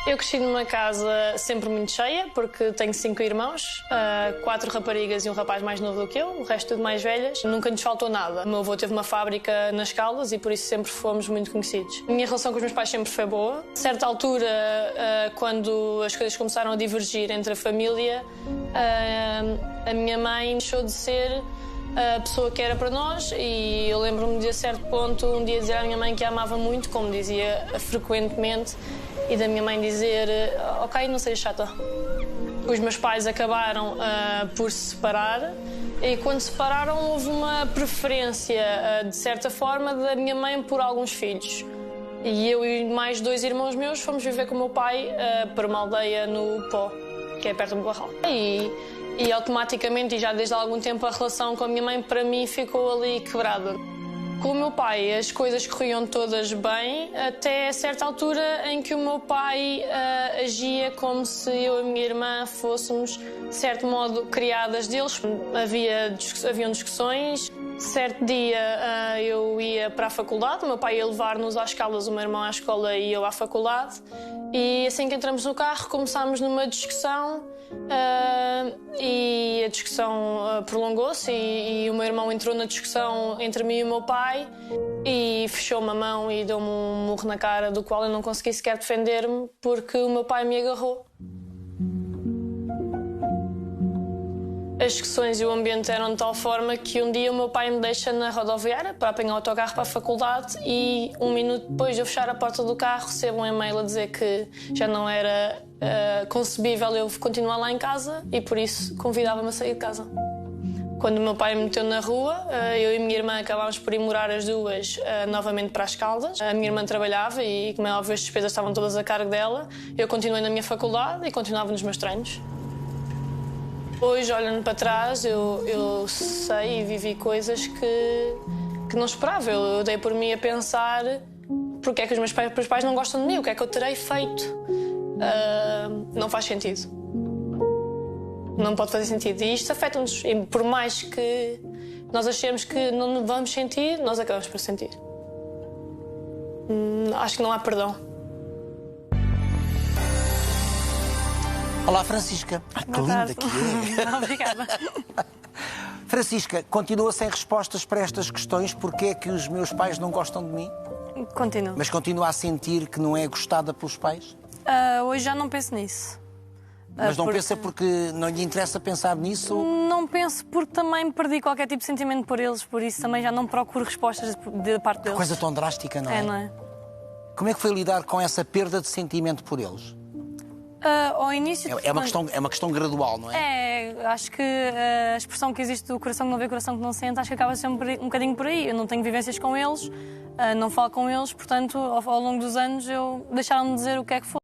Eu cresci numa casa sempre muito cheia, porque tenho 5 irmãos, 4 raparigas e um rapaz mais novo do que eu, o resto tudo mais velhas. Nunca nos faltou nada. O meu avô teve uma fábrica nas Caldas e por isso sempre fomos muito conhecidos. A minha relação com os meus pais sempre foi boa. A certa altura, quando as coisas começaram a divergir entre a família, a minha mãe deixou de ser a pessoa que era para nós e eu lembro-me de a certo ponto um dia dizer à minha mãe que a amava muito, como dizia frequentemente, e da minha mãe dizer: ok, não seja chata. Os meus pais acabaram por se separar e quando se separaram houve uma preferência, de certa forma, da minha mãe por alguns filhos. E eu e mais 2 irmãos meus fomos viver com o meu pai para uma aldeia no Pó, que é perto do Barral. E automaticamente, e já desde há algum tempo, a relação com a minha mãe para mim ficou ali quebrada. Com o meu pai as coisas corriam todas bem, até a certa altura em que o meu pai agia como se eu e a minha irmã fôssemos, de certo modo, criadas deles. Haviam discussões. Certo dia eu ia para a faculdade, o meu pai ia levar-nos às Caldas, o meu irmão à escola e eu à faculdade. E assim que entramos no carro começámos numa discussão e a discussão prolongou-se e o meu irmão entrou na discussão entre mim e o meu pai e fechou-me a mão e deu-me um murro na cara do qual eu não consegui sequer defender-me porque o meu pai me agarrou. As discussões e o ambiente eram de tal forma que um dia o meu pai me deixa na rodoviária para apanhar o autocarro para a faculdade e 1 minuto depois de eu fechar a porta do carro recebo um e-mail a dizer que já não era concebível eu continuar lá em casa e por isso convidava-me a sair de casa. Quando o meu pai me meteu na rua, eu e a minha irmã acabámos por ir morar as duas novamente para as Caldas. A minha irmã trabalhava e, como é óbvio, as despesas estavam todas a cargo dela. Eu continuei na minha faculdade e continuava nos meus treinos. Hoje, olhando para trás, eu sei e vivi coisas que não esperava. Eu dei por mim a pensar porque é que os meus pais não gostam de mim, o que é que eu terei feito. Não faz sentido. Não pode fazer sentido. E isto afeta-nos. E por mais que nós achemos que não vamos sentir, nós acabamos por sentir. Acho que não há perdão. Olá, Francisca. Que linda que é. Obrigada. Francisca, continua sem respostas para estas questões. Porquê é que os meus pais não gostam de mim? Continuo. Mas continua a sentir que não é gostada pelos pais? Hoje já não penso nisso. Mas não pensa porque não lhe interessa pensar nisso? Não penso porque também perdi qualquer tipo de sentimento por eles, por isso também já não procuro respostas da parte deles. Coisa tão drástica, não é? Não é? Como é que foi lidar com essa perda de sentimento por eles? Ao início... É uma questão gradual, não é? Acho que a expressão que existe do coração que não vê, coração que não sente, acho que acaba sempre um bocadinho por aí. Eu não tenho vivências com eles, não falo com eles, portanto, ao longo dos anos, deixaram-me dizer o que é que foi.